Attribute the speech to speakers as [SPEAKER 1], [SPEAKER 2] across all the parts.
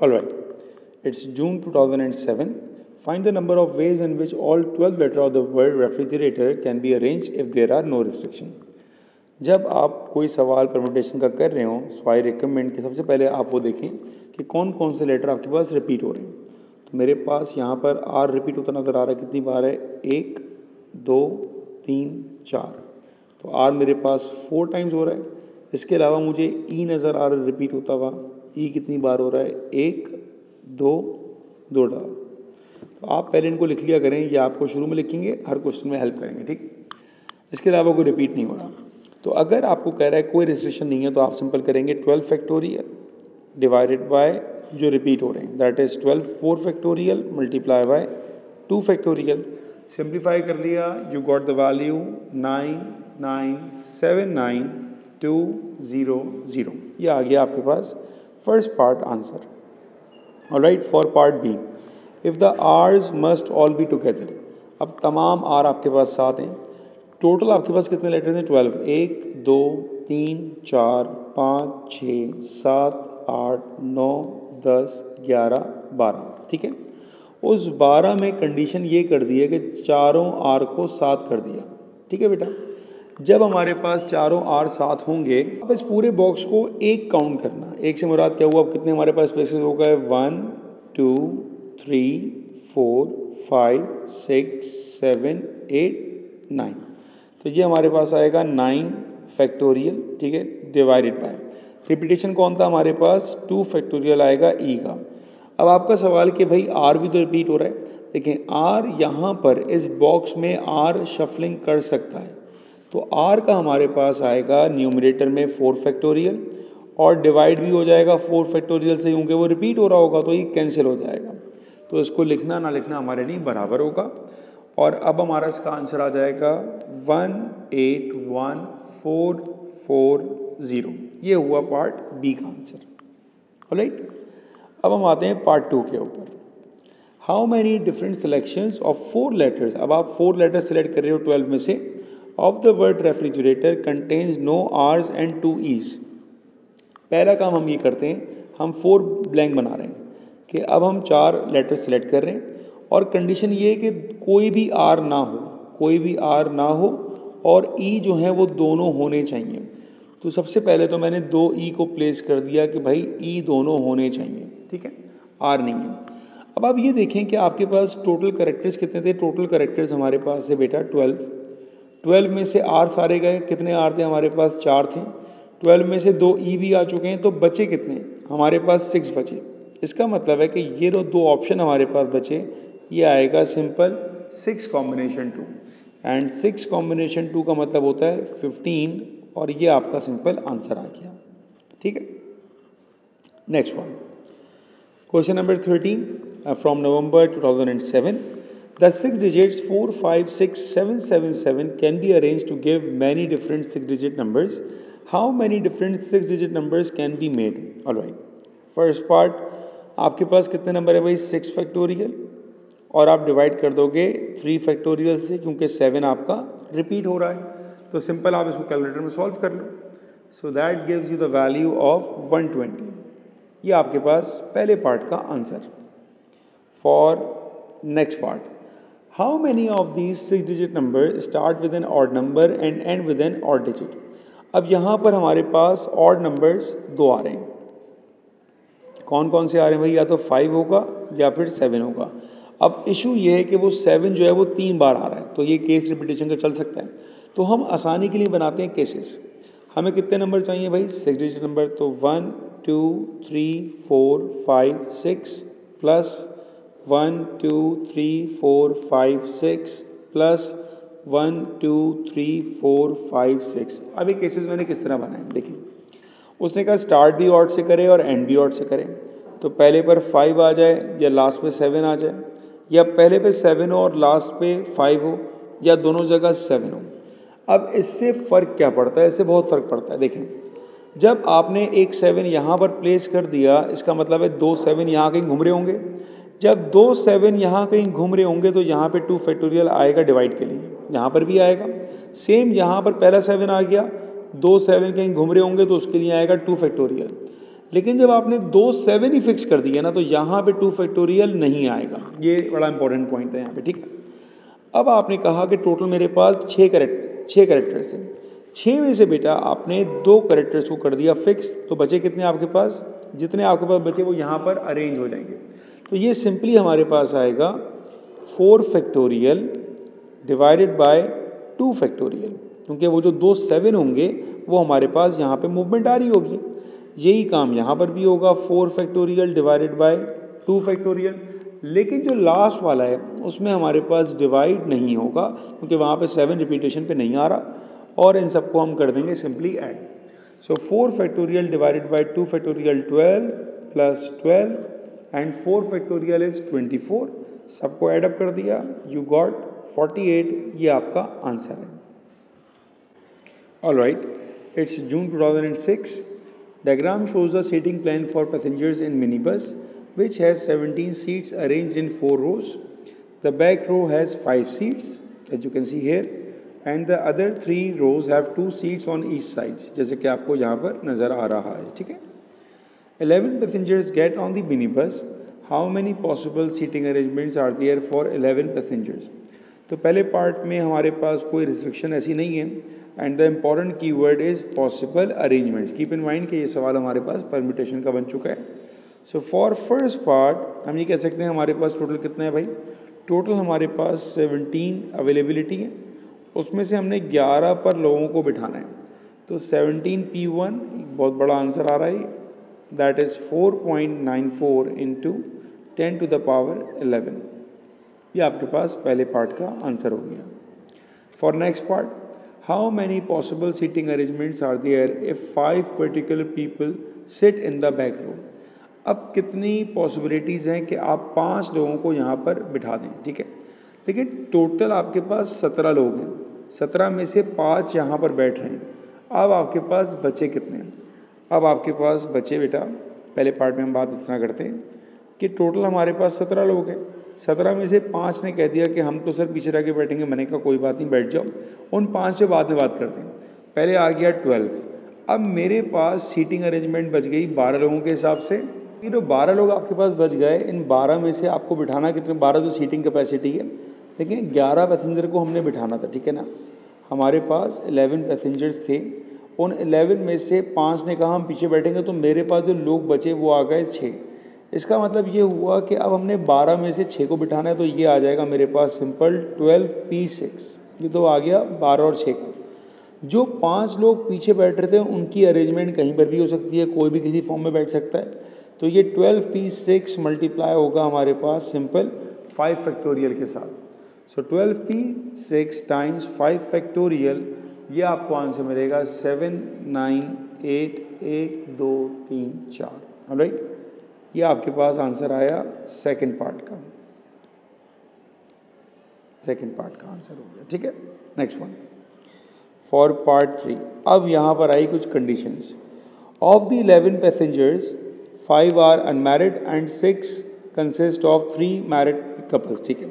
[SPEAKER 1] All right, it's June 2007. Find the number of ways in which all 12 letters of the word refrigerator can be arranged if there are no restriction. जब आप कोई सवाल permutation का कर रहे हो, सो I recommend कि सबसे पहले आप वो देखें कि कौन कौन से लेटर आपके पास रिपीट हो रहे हैं. तो मेरे पास यहाँ पर आर रिपीट होता नज़र आ रहा है. कितनी बार है? 1 2 3 4. तो आर मेरे पास 4 टाइम्स हो रहा है. इसके अलावा मुझे ई नज़र आ रहा है रिपीट होता हुआ. ई कितनी बार हो रहा है? 1 2 2 बार. तो आप पहले इनको लिख लिया करें, ये आपको शुरू में लिखेंगे, हर क्वेश्चन में हेल्प करेंगे. ठीक, इसके अलावा कोई रिपीट नहीं हो रहा. तो अगर आपको कह रहा है कोई रिस्ट्रिक्शन नहीं है तो आप सिंपल करेंगे 12 फैक्टोरियल डिवाइडेड बाय जो रिपीट हो रहे हैं, that is 12 4 factorial multiply by 2 factorial. Simplify कर लिया, यू गॉट द वैल्यू 9979200. ये आ गया आपके पास first part answer. Alright, for part B, if the R's must all be together. अब तमाम आर आपके पास 7 हैं. टोटल आपके पास कितने लेटर्स हैं? 12. 1 2 3 4 5 6 7 8 9 10 11 12. ठीक है, उस 12 में कंडीशन ये कर दी है कि चारों आर को 7 कर दिया. ठीक है बेटा, जब हमारे पास चारों आर 7 होंगे, अब इस पूरे बॉक्स को एक काउंट करना. एक से मुराद क्या हुआ? अब कितने हमारे पास स्पेसेस हो गए? 1 2 3 4 5 6 7 8 9. तो ये हमारे पास आएगा 9 फैक्टोरियल. ठीक है, डिवाइडेड बाय रिपीटेशन कौन था हमारे पास? 2 फैक्टोरियल आएगा ई का. अब आपका सवाल कि भाई आर भी तो रिपीट हो रहा है. देखें, आर यहाँ पर इस बॉक्स में आर शफलिंग कर सकता है. तो आर का हमारे पास आएगा न्यूमरेटर में 4 फैक्टोरियल और डिवाइड भी हो जाएगा 4 फैक्टोरियल से, क्योंकि वो रिपीट हो रहा होगा तो ये कैंसिल हो जाएगा. तो इसको लिखना ना लिखना हमारे लिए बराबर होगा. और अब हमारा इसका आंसर आ जाएगा 181440. ये हुआ पार्ट बी का आंसर. ऑलराइट, अब हम आते हैं पार्ट 2 के ऊपर. How many different selections of 4 letters. अब आप 4 लेटर्स सेलेक्ट कर रहे हो 12 में से. Of the word refrigerator contains no Rs and 2 Es. पहला काम हम ये करते हैं, हम 4 ब्लैंक बना रहे हैं कि अब हम 4 लेटर्स सेलेक्ट कर रहे हैं और कंडीशन ये है कि कोई भी आर ना हो, कोई भी आर ना हो और ई जो है वो दोनों होने चाहिए. तो सबसे पहले तो मैंने 2 ई को प्लेस कर दिया कि भाई ई दोनों होने चाहिए. ठीक है, आर नहीं है. अब आप ये देखें कि आपके पास टोटल करेक्टर्स कितने थे? टोटल करेक्टर्स हमारे पास है बेटा 12. 12 में से आर सारे गए. कितने आर थे हमारे पास? 4 थे. 12 में से 2 ई भी आ चुके हैं, तो बचे कितने हमारे पास? 6 बचे. इसका मतलब है कि ये 2 ऑप्शन हमारे पास बचे. ये आएगा सिंपल 6 कॉम्बिनेशन 2 एंड 6 कॉम्बिनेशन 2 का मतलब होता है 15 और ये आपका सिंपल आंसर आ गया. ठीक है, next one, question number 13 from November 2007. The 6 digits 4 5 6 7 7 7 can be arrange to give many different 6 digit numbers. How many different 6 digit numbers can be made? Alright, first part आपके पास कितने नंबर है भाई? 6 factorial और आप डिवाइड कर दोगे 3 factorial से, क्योंकि 7 आपका रिपीट हो रहा है. तो सिंपल आप इसको कैलकुलेटर में सॉल्व कर लो. So that gives you the value of 120. ये आपके पास पहले पार्ट का answer. For next part, how many of these 6 digit number start with an odd number and end with an odd digit. अब यहाँ पर हमारे पास ऑड नंबर्स 2 आ रहे हैं. कौन कौन से आ रहे हैं भाई? या तो 5 होगा या फिर 7 होगा. अब इशू ये है कि वो 7 जो है वो 3 बार आ रहा है, तो ये केस रिपीटेशन का चल सकता है. तो हम आसानी के लिए बनाते हैं केसेस. हमें कितने नंबर चाहिए भाई? 6 डिजिट नंबर. तो 1 2 3 4 5 6 प्लस 1 2 3 4 5 6 प्लस 1 2 3 4 5 6. अब ये केसेस मैंने किस तरह बनाए देखिए. उसने कहा स्टार्ट भी ऑड से करे और एंड भी ऑड से करें. तो पहले पर 5 आ जाए या लास्ट पे 7 आ जाए, या पहले पे 7 हो और लास्ट पे 5 हो, या दोनों जगह 7 हो. अब इससे फ़र्क क्या पड़ता है? इससे बहुत फ़र्क पड़ता है. देखें, जब आपने एक 7 यहाँ पर प्लेस कर दिया, इसका मतलब है 2 7 यहाँ कहीं घूम रहे होंगे. जब 2 7 यहाँ कहीं घूम रहे होंगे तो यहाँ पे 2 फैक्टोरियल आएगा डिवाइड के लिए, यहाँ पर भी आएगा. सेम यहाँ पर पहला 7 आ गया, 2 7 कहीं घूम रहे होंगे तो उसके लिए आएगा 2 फैक्टोरियल. लेकिन जब आपने 2 7 ही फिक्स कर दिया ना तो यहाँ पे 2 फैक्टोरियल नहीं आएगा। ये बड़ा इंपॉर्टेंट पॉइंट है यहाँ पे, ठीक है। अब आपने कहा कि टोटल मेरे पास 6 कैरेक्टर्स हैं। 6 में से बेटा आपने 2 कैरेक्टर्स को कर दिया फिक्स, तो बचे कितने आपके पास? जितने आपके पास बचे वो यहाँ पर अरेंज हो जाएंगे। तो ये सिंपली हमारे पास आएगा 4 फैक्टोरियल डिवाइडेड बाय 2 फैक्टोरियल, क्योंकि वो जो 2 7 होंगे वो हमारे पास यहाँ पे मूवमेंट आ रही होगी। यही काम यहाँ पर भी होगा, 4 फैक्टोरियल डिवाइडेड बाय 2 फैक्टोरियल। लेकिन जो लास्ट वाला है उसमें हमारे पास डिवाइड नहीं होगा, क्योंकि वहाँ पे 7 रिपीटेशन पे नहीं आ रहा, और इन सबको हम कर देंगे simply add. So 4 factorial divided by 2 factorial 12 plus 12 and 4 factorial is 24। सबको ऐड अप कर दिया, यू गॉट 48। ये आपका आंसर है। Alright, it's June 2006. Diagram shows the seating plan for passengers in minibus, which has 17 seats arranged in 4 rows. The back row has 5 seats, as you can see here, and the other 3 rows have 2 seats on each side, जैसे कि आपको यहाँ पर नज़र आ रहा है, ठीक है। 11 passengers get on the minibus. How many possible seating arrangements are there for 11 passengers? तो पहले पार्ट में हमारे पास कोई रिस्ट्रिक्शन ऐसी नहीं है, and the important keyword is possible arrangements. Keep in mind कि ये सवाल हमारे पास परम्यूटेशन का बन चुका है। सो फॉर फर्स्ट पार्ट हम ये कह सकते हैं हमारे पास टोटल कितना है भाई? टोटल हमारे पास 17 अवेलेबिलिटी है, उसमें से हमने 11 पर लोगों को बिठाना है। तो 17P1 बहुत बड़ा आंसर आ रहा है, that is 4.94 into 10 to the power 11। ये आपके पास पहले पार्ट का आंसर हो गया। For next part, how many possible seating arrangements are there if 5 particular people sit in the back row? अब कितनी पॉसिबिलिटीज़ हैं कि आप 5 लोगों को यहाँ पर बिठा दें, ठीक है। देखिए टोटल आपके पास 17 लोग हैं, 17 में से 5 यहाँ पर बैठ रहे हैं। अब आपके पास बचे कितने हैं? अब आपके पास बचे बेटा, पहले पार्ट में हम बात इस तरह करते हैं कि टोटल हमारे पास 17 लोग हैं। 17 में से 5 ने कह दिया कि हम तो सर पीछे रह के बैठेंगे। मैंने कहा कोई बात नहीं, बैठ जाओ। उन 5 पे बाद में बात करते हैं। पहले आ गया 12। अब मेरे पास सीटिंग अरेंजमेंट बच गई 12 लोगों के हिसाब से। ये जो 12 लोग आपके पास बच गए, इन 12 में से आपको बिठाना कितने? 12 जो सीटिंग कैपेसिटी है। देखिए 11 पैसेंजर को हमने बिठाना था, ठीक है ना। हमारे पास 11 पैसेंजर्स थे, उन 11 में से 5 ने कहा हम पीछे बैठेंगे, तो मेरे पास जो लोग बचे वो आ गए 6। इसका मतलब ये हुआ कि अब हमने 12 में से 6 को बिठाना है, तो ये आ जाएगा मेरे पास सिंपल 12P6। ये तो आ गया 12 और 6 का। जो 5 लोग पीछे बैठ रहे थे उनकी अरेंजमेंट कहीं पर भी हो सकती है, कोई भी किसी फॉर्म में बैठ सकता है। तो ये 12P6 मल्टीप्लाई होगा हमारे पास सिंपल 5 फैक्टोरियल के साथ। सो 12P6 टाइम्स 5 फैक्टोरियल, ये आपको आंसर मिलेगा 7 9 8 1 2 3 4। ऑलराइट, ये आपके पास आंसर आया सेकंड पार्ट का। सेकंड पार्ट का आंसर हो गया, ठीक है। Next one for part 3। अब यहाँ पर आई कुछ conditions. Of the 11 passengers 5 are unmarried and 6 consist of 3 married couples, ठीक है।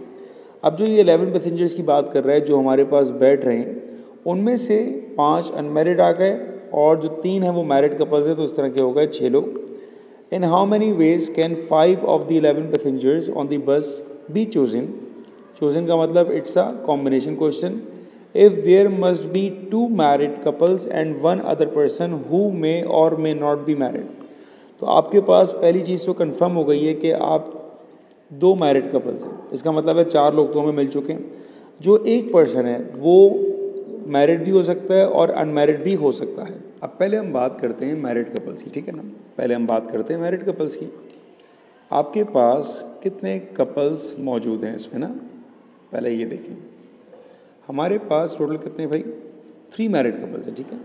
[SPEAKER 1] अब जो ये 11 पैसेंजर्स की बात कर रहा है जो हमारे पास बैठ रहे हैं, उनमें से 5 अनमैरिड आ गए और जो 3 हैं वो मैरिड कपल्स हैं, तो इस तरह के हो गए 6 लोग। In how many ways can 5 of the 11 passengers on the bus be chosen? Chosen का मतलब it's a combination question. If there must be 2 married couples and 1 other person who may or may not be married. तो आपके पास पहली चीज़ तो confirm हो गई है कि आप 2 मैरिड कपल्स हैं। इसका मतलब है 4 लोग तो हमें मिल चुके हैं। जो एक पर्सन है वो मैरिड भी हो सकता है और अनमैरिड भी हो सकता है। अब पहले हम बात करते हैं मैरिड कपल्स की, ठीक है ना। पहले हम बात करते हैं मैरिड कपल्स की। आपके पास कितने कपल्स मौजूद हैं इसमें ना, पहले ये देखें। हमारे पास टोटल कितने भाई? 3 मैरिड कपल्स हैं, ठीक है।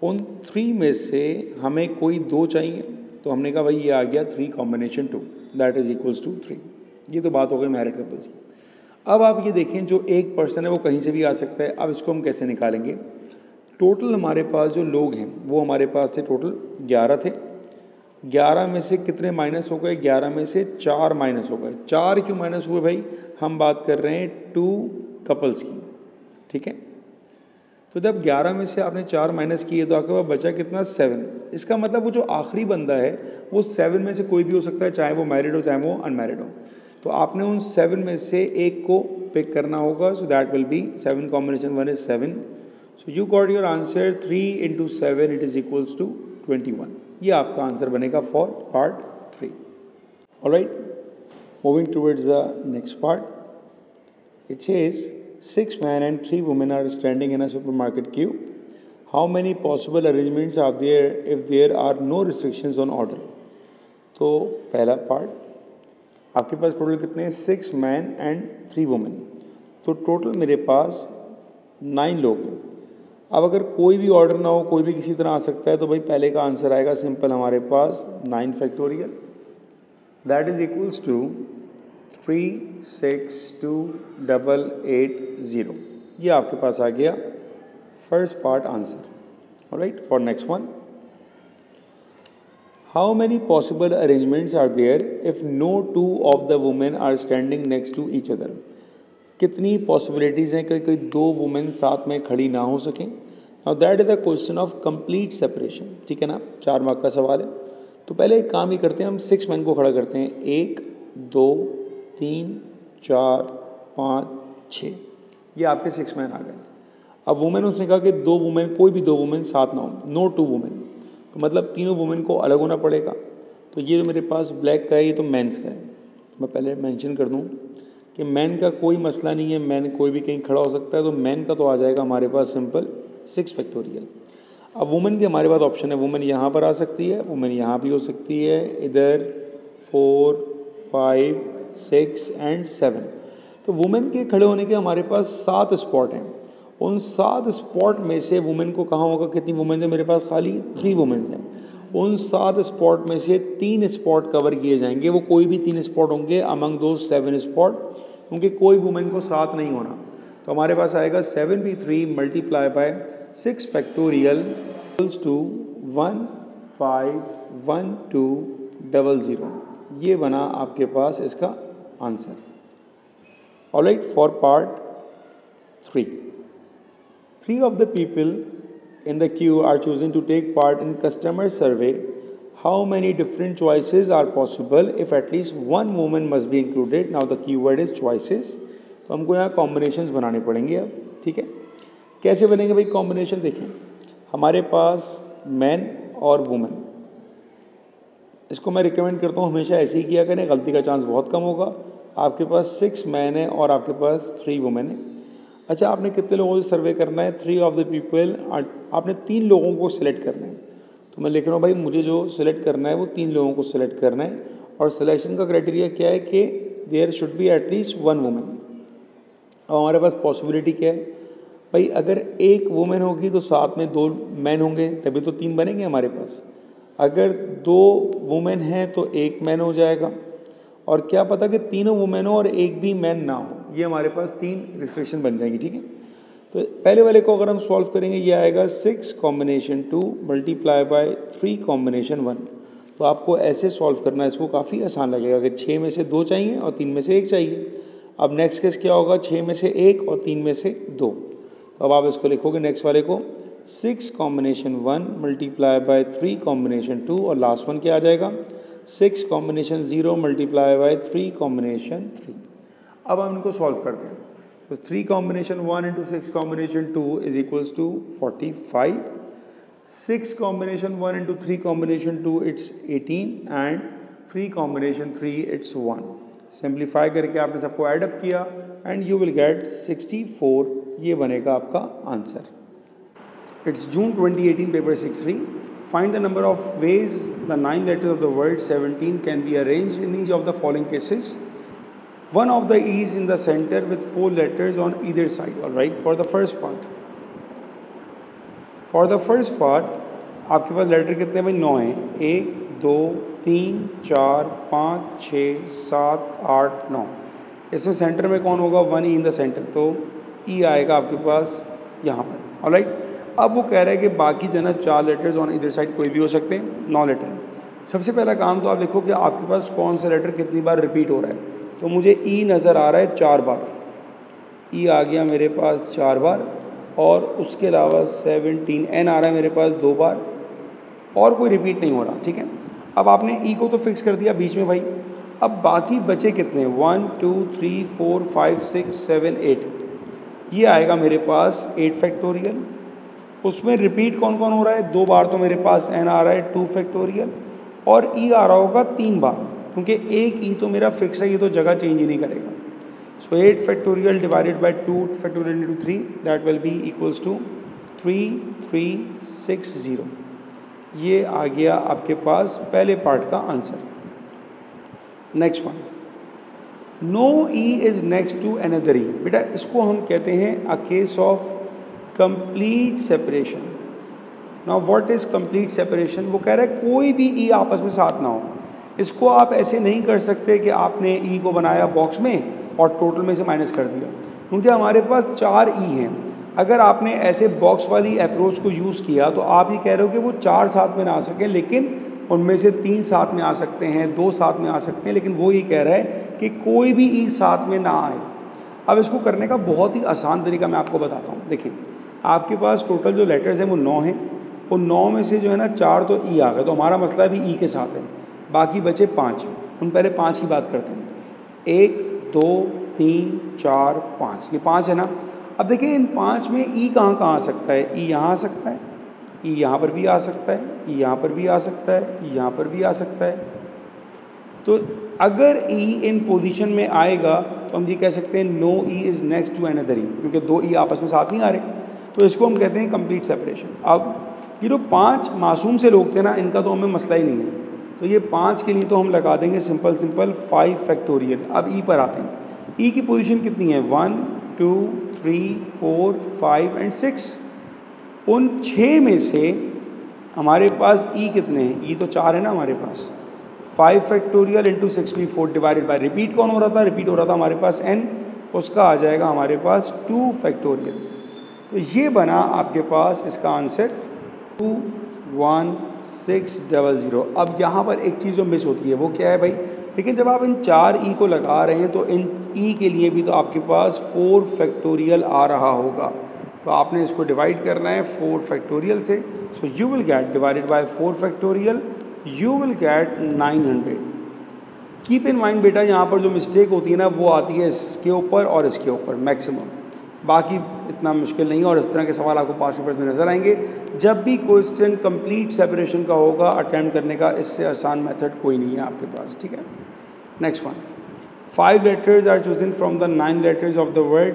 [SPEAKER 1] उन 3 में से हमें कोई 2 चाहिए, तो हमने कहा भाई ये आ गया 3 combination 2 that is equals to 3। ये तो बात हो गई मैरिड कपल्स की। अब आप ये देखें जो एक पर्सन है वो कहीं से भी आ सकता है। अब इसको हम कैसे निकालेंगे? टोटल हमारे पास जो लोग हैं वो हमारे पास से टोटल 11 थे। 11 में से कितने माइनस हो गए? 11 में से 4 माइनस हो गए। 4 क्यों माइनस हुए भाई? हम बात कर रहे हैं 2 कपल्स की, ठीक है। तो तो जब 11 में से आपने 4 माइनस किए तो आपके पास बचा कितना 7। इसका मतलब वो जो आखिरी बंदा है वो 7 में से कोई भी हो सकता है, चाहे वो मैरिड हो चाहे वो अनमैरिड हो। तो आपने उन 7 में से एक को पिक करना होगा। So that will be 7 combination 1 is 7। So you got your answer 3 into 7 it is equals to 21। ये आपका आंसर बनेगा for part 3। Alright, moving towards the next part, it says 6 men and 3 women are standing in a supermarket queue. How many possible arrangements are there if there are no restrictions on order? तो पहला part, आपके पास total कितने हैं 6 men and 3 women, तो total मेरे पास 9 लोग हैं। अब अगर कोई भी ऑर्डर ना हो, कोई भी किसी तरह आ सकता है, तो भाई पहले का आंसर आएगा सिंपल हमारे पास 9 factorial, that is equals to 3628880। ये आपके पास आ गया first part answer. Alright, for next one, how many possible arrangements are there if no 2 of the women are standing next to each other? कितनी possibilities हैं कि कोई 2 वुमेन साथ में खड़ी ना हो सकें? Now that is a question of complete separation, ठीक है ना, 4 मार्क का सवाल है। तो पहले एक काम ही करते हैं, हम 6 मैन को खड़ा करते हैं, 1 2 3 4 5 6, ये आपके 6 मैन आ गए। अब वुमेन उसने कहा कि 2 वुमेन, कोई भी 2 वुमेन साथ ना हो, नो 2 वुमेन, तो मतलब तीनों वुमेन को अलग होना पड़ेगा। तो ये जो मेरे पास ब्लैक का है ये तो मेंस का है। मैं पहले मेंशन कर दूं कि मैन का कोई मसला नहीं है, मैन कोई भी कहीं खड़ा हो सकता है, तो मैन का तो आ जाएगा हमारे पास सिंपल 6 फैक्टोरियल। अब वुमेन के हमारे पास ऑप्शन है, वुमेन यहाँ पर आ सकती है, वुमेन यहाँ भी हो सकती है, इधर 4 5 6 एंड 7। तो वुमेन के खड़े होने के हमारे पास 7 स्पॉट हैं। उन 7 स्पॉट में से वुमेन को कहाँ होगा, कितनी वुमेन है मेरे पास, खाली 3 वुमेन हैं। उन 7 स्पॉट में से 3 स्पॉट कवर किए जाएंगे, वो कोई भी 3 स्पॉट होंगे अमंग दो 7 स्पॉट, क्योंकि कोई वुमेन को साथ नहीं होना। तो हमारे पास आएगा 7p3 multiply by 6 factorial equals to 151200। ये बना आपके पास इसका answer. Alright, for part 3 of the people in the queue are choosing to take part in customer survey. How many different choices are possible if at least one woman must be included? Now the keyword is choices. तो हमको यहाँ combinations बनाने पड़ेंगे अब, ठीक है। कैसे बनेंगे भाई कॉम्बिनेशन? देखें, हमारे पास मैन और वुमेन, इसको मैं रिकमेंड करता हूँ हमेशा ऐसे ही किया करें, गलती का चांस बहुत कम होगा। आपके पास 6 मैन है और आपके पास 3 वुमेन है। अच्छा, आपने कितने लोगों से सर्वे करना है? 3 ऑफ द पीपल, आपने 3 लोगों को सिलेक्ट करना है। तो मैं लिख रहा हूँ भाई मुझे जो सिलेक्ट करना है वो 3 लोगों को सिलेक्ट करना है, और सिलेक्शन का क्राइटेरिया क्या है कि there should be at least 1 women. और हमारे पास पॉसिबिलिटी क्या है भाई, अगर 1 वुमेन होगी तो साथ में 2 मैन होंगे, तभी तो 3 बनेंगे हमारे पास। अगर 2 वुमेन हैं तो 1 मैन हो जाएगा, और क्या पता कि तीनों वुमेन हो और एक भी मैन ना हो, ये हमारे पास 3 रिस्ट्रिक्शन बन जाएंगी, ठीक है। तो पहले वाले को अगर हम सॉल्व करेंगे, ये आएगा 6 कॉम्बिनेशन 2 मल्टीप्लाई बाय 3 कॉम्बिनेशन 1। तो आपको ऐसे सॉल्व करना है, इसको काफ़ी आसान लगेगा कि 6 में से 2 चाहिए और 3 में से 1 चाहिए। अब नेक्स्ट केस क्या होगा, 6 में से 1 और 3 में से 2। तो अब आप इसको लिखोगे नेक्स्ट वाले को 6 कॉम्बिनेशन 1 मल्टीप्लाई बाय 3 कॉम्बिनेशन 2, और लास्ट वन क्या आ जाएगा 6 कॉम्बिनेशन 0 मल्टीप्लाई बाय 3 कॉम्बिनेशन 3। अब हम इनको सॉल्व करते हैं। तो 3 combination 1 into 6 combination 2 is equals to 45। 6 combination 1 into 3 combination 2 it's 18, and 3 combination 3 it's 1। Simplify करके आपने सबको एड अप किया एंड यू विल गेट 64। ये बनेगा आपका answer. It's June 2018 paper 6-3। Find the number of ways the 9 letters of the word 17 can be arranged in each of the following cases. One of the E is in the center with 4 letters on either side. All right, for the first part. For the first part, आपके पास letter कितने भाई 9 हैं, 1 2 3 4 5 6 7 8 9। इसमें centre में कौन होगा, 1 E in the centre, तो E आएगा आपके पास यहाँ पर। ऑल राइट, अब वो कह रहा है कि बाकी जो है ना 4 लेटर्स ऑन इधर साइड कोई भी हो सकते हैं, 9 लेटर। सबसे पहला काम तो आप लिखो कि आपके पास कौन सा लेटर कितनी बार रिपीट हो रहा है। तो मुझे ई नज़र आ रहा है 4 बार, ई आ गया मेरे पास 4 बार, और उसके अलावा 17 n आ रहा है मेरे पास 2 बार और कोई रिपीट नहीं हो रहा, ठीक है। अब आपने ई को तो फिक्स कर दिया बीच में भाई, अब बाकी बचे कितने 1 2 3 4 5 6 7 8, ये आएगा मेरे पास 8 फैक्टोरियल। उसमें रिपीट कौन कौन हो रहा है, 2 बार तो मेरे पास n आ रहा है 2 फैक्टोरियल और ई आ रहा होगा 3 बार, क्योंकि एक ई तो मेरा फिक्स है, ये तो जगह चेंज ही नहीं करेगा। So 8 factorial divided by 2 factorial into 3 that will be equals to 3360। ये आ गया आपके पास पहले पार्ट का answer. Next one, no E is next to another E. बेटा इसको हम कहते हैं a case of complete separation. Now what is complete separation, वो कह रहा है कोई भी ई आपस में साथ ना हो। इसको आप ऐसे नहीं कर सकते कि आपने ई को बनाया बॉक्स में और टोटल में से माइनस कर दिया, क्योंकि हमारे पास 4 ई हैं। अगर आपने ऐसे बॉक्स वाली अप्रोच को यूज़ किया तो आप ये कह रहे हो कि वो 4 साथ में ना आ सकें, लेकिन उनमें से 3 साथ में आ सकते हैं, 2 साथ में आ सकते हैं, लेकिन वो ये कह रहा है कि कोई भी ई साथ में ना आए। अब इसको करने का बहुत ही आसान तरीका मैं आपको बताता हूँ। देखिए आपके पास टोटल जो लेटर्स हैं वो 9 हैं, वो 9 में से जो है ना 4 तो ई आ गए, तो हमारा मसला भी ई के साथ है। बाकी बचे 5, उन पहले 5 की बात करते हैं। 1 2 3 4 5, ये 5 है ना। अब देखिए इन 5 में ई कहाँ कहाँ आ सकता है, ई यहाँ आ सकता है, ई यहाँ पर भी आ सकता है, ई यहाँ पर भी आ सकता है, ई यहाँ पर भी आ सकता है। तो अगर ई इन पोजीशन में आएगा तो हम ये कह सकते हैं no E is next to another E, क्योंकि 2 ई आपस में साथ नहीं आ रहे, तो इसको हम कहते हैं कंप्लीट सेपरेशन। अब ये जो 5 मासूम से लोग थे ना, इनका तो हमें मसला ही नहीं है, तो ये 5 के लिए तो हम लगा देंगे सिंपल 5 फैक्टोरियल। अब ई पर आते हैं, ई की पोजीशन कितनी है 1 2 3 4 5 एंड 6। उन 6 में से हमारे पास ई कितने हैं, ई तो 4 है ना हमारे पास। 5 फैक्टोरियल इंटू 6 भी 4 डिवाइडेड बाय, रिपीट कौन हो रहा था, रिपीट हो रहा था हमारे पास n, उसका आ जाएगा हमारे पास 2 फैक्टोरियल। तो ये बना आपके पास इसका आंसर 21600। अब यहाँ पर एक चीज़ जो मिस होती है वो क्या है भाई, लेकिन जब आप इन 4 ई को लगा रहे हैं तो इन ई के लिए भी तो आपके पास 4 फैक्टोरियल आ रहा होगा, तो आपने इसको डिवाइड करना है 4 फैक्टोरियल से। सो you will gate divided by 4 factorial, you will gate 900। Keep in mind बेटा यहाँ पर जो मिस्टेक होती है ना वो आती है इसके ऊपर और इसके ऊपर मैक्सिमम, बाकी इतना मुश्किल नहीं है। और इस तरह के सवाल आपको 5 पेपर्स में नज़र आएंगे। जब भी क्वेश्चन कंप्लीट सेपरेशन का होगा अटेम्प्ट करने का, इससे आसान मेथड कोई नहीं है आपके पास, ठीक है। Next one, 5 letters are chosen from the 9 letters of the word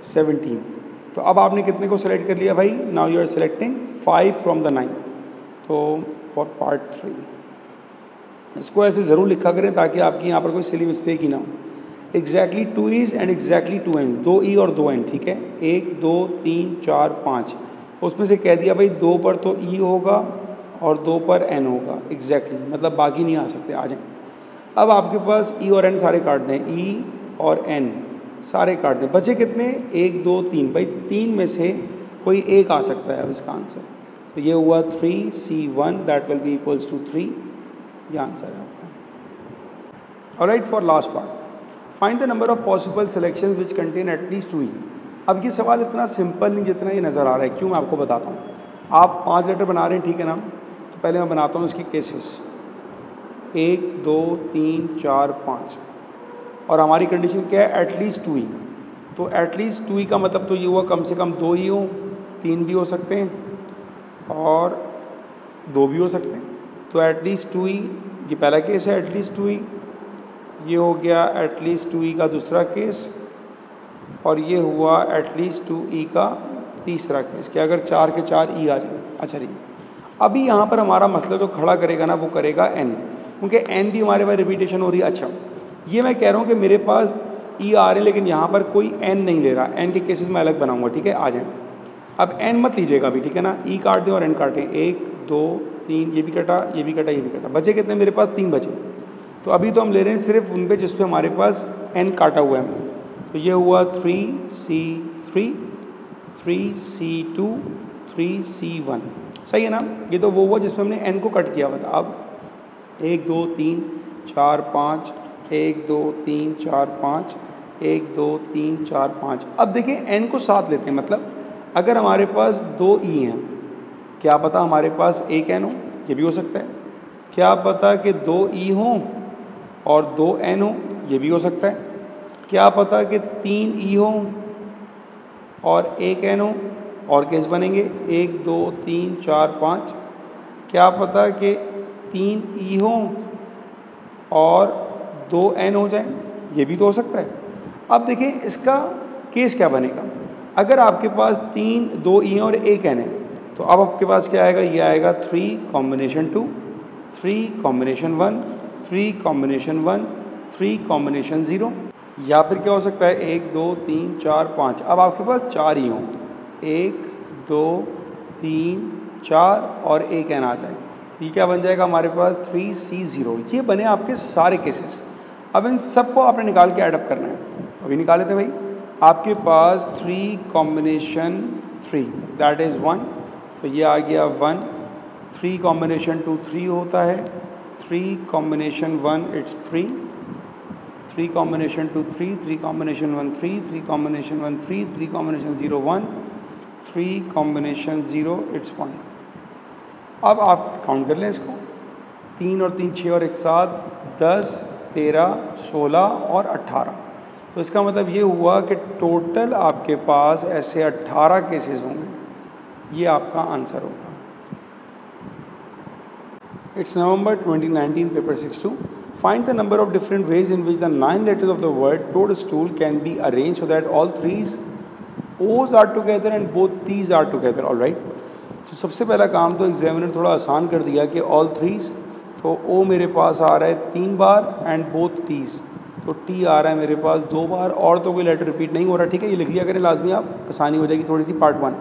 [SPEAKER 1] 17। तो अब आपने कितने को सेलेक्ट कर लिया भाई, now you are selecting 5 from the 9। तो फॉर पार्ट 3 इसको ऐसे ज़रूर लिखा करें ताकि आपकी यहाँ पर कोई सिली मिस्टेक ही ना हो। Exactly 2 E's and exactly 2 N, 2 E और 2 एन, ठीक है। 1 2 3 4 5, उसमें से कह दिया भाई 2 पर तो ई होगा और 2 पर एन होगा एग्जैक्टली, मतलब बाकी नहीं आ सकते, आ जाएं। अब आपके पास ई और एन सारे काट दें, ई और एन सारे काट दें, बचे कितने 1 2 3, भाई 3 में से कोई एक आ सकता है अब इसका आंसर। तो ये हुआ 3C1 that will be equals to 3, ये आंसर है आपका। Alright, for last part, find the number of possible selection which contain at least 2 E. अब ये सवाल इतना सिंपल नहीं जितना ये नज़र आ रहा है, क्यों मैं आपको बताता हूँ। आप 5 लेटर बना रहे हैं, ठीक है ना, तो पहले मैं बनाता हूँ इसकी केसेस 1 2 3 4 5, और हमारी कंडीशन क्या है एटलीस्ट 2 ई। तो एटलीस्ट 2 ई का मतलब तो ये हुआ कम से कम 2 ई हो, 3 भी हो सकते हैं और 2 भी हो सकते हैं। तो एटलीस्ट 2 ई ये पहला केस है, एटलीस्ट 2 ई, ये हो गया एटलीस्ट 2 ई का दूसरा केस, और ये हुआ एटलीस्ट 2 ई का तीसरा केस कि अगर 4 के 4 ई आ जाए। अच्छा जी, अभी यहाँ पर हमारा मसला जो खड़ा करेगा ना वो करेगा एन, क्योंकि एन भी हमारे पास रिपीटेशन हो रही है। अच्छा, ये मैं कह रहा हूँ कि मेरे पास ई आ रहे हैं लेकिन यहाँ पर कोई एन नहीं ले रहा, एन के केसेस मैं अलग बनाऊँगा, ठीक है, आ जाए। अब एन मत लीजिएगा अभी, ठीक है ना, ई काट दें और एन काटें, 1 2 3, ये भी कटा, ये भी कटा, ये भी कटा, बचे कितने मेरे पास 3 बचे। तो अभी तो हम ले रहे हैं सिर्फ उन पे जिस पे हमारे पास एन काटा हुआ है। तो ये हुआ 3C3 3C2 3C1, सही है ना। ये तो वो हुआ जिसमें हमने एन को कट किया हुआ था। अब 1 2 3 4 5, 1 2 3 4 5, 1 2 3 4 5। अब देखिए एन को साथ लेते हैं, मतलब अगर हमारे पास 2 ई हैं, क्या पता हमारे पास एक एन हो, ये भी हो सकता है। क्या पता कि 2 ई हों और 2 एन हो, ये भी हो सकता है। क्या पता कि 3 ई हों और 1 एन हो, और केस बनेंगे 1 2 3 4 5। क्या पता कि 3 ई हों और 2 एन हो जाए, ये भी तो हो सकता है। अब देखें इसका केस क्या बनेगा। अगर आपके पास 2 ई और 1 एन है, तो अब आपके पास क्या आएगा, ये आएगा 3 कॉम्बिनेशन 2, 3 कॉम्बिनेशन 1, 3 कॉम्बिनेशन 1, 3 कॉम्बिनेशन 0। या फिर क्या हो सकता है 1 2 3 4 5। अब आपके पास 4 ई हों, 1 2 3 4 और 1 एन आ जाए, ये क्या बन जाएगा हमारे पास 3C0। ये बने आपके सारे केसेस। अब इन सबको आपने निकाल के ऐडअप करना है। अभी निकाले थे भाई, आपके पास 3 कॉम्बिनेशन 3 दैट इज़ 1, तो ये आ गया 1। 3 कॉम्बिनेशन 2 3 होता है, 3 combination 1 it's 3, 3 combination 2 3, 3 combination 1 3, 3 combination 1 3, 3 combination 0 1, 3 combination 0 it's 1। अब आप काउंट कर लें इसको, 3 और 3 6 और 1 7, 10 13 16 और 18। तो इसका मतलब ये हुआ कि टोटल आपके पास ऐसे 18 केसेस होंगे। ये आपका आंसर होगा। It's November 2019, paper 6-2। Find the number of different ways in which the 9 letters of the word toadstool can be arranged so that all 3 O's are together and both T's are together. All right. तो सबसे पहला काम तो examiner थोड़ा आसान कर दिया कि all 3's, तो O मेरे पास आ रहा है 3 बार एंड both T's, तो T आ रहा है मेरे पास 2 बार, और तो कोई लेटर रिपीट नहीं हो रहा। ठीक है, ये लिख लिया करें लाजमी, आप आसानी हो जाएगी थोड़ी सी। पार्ट 1,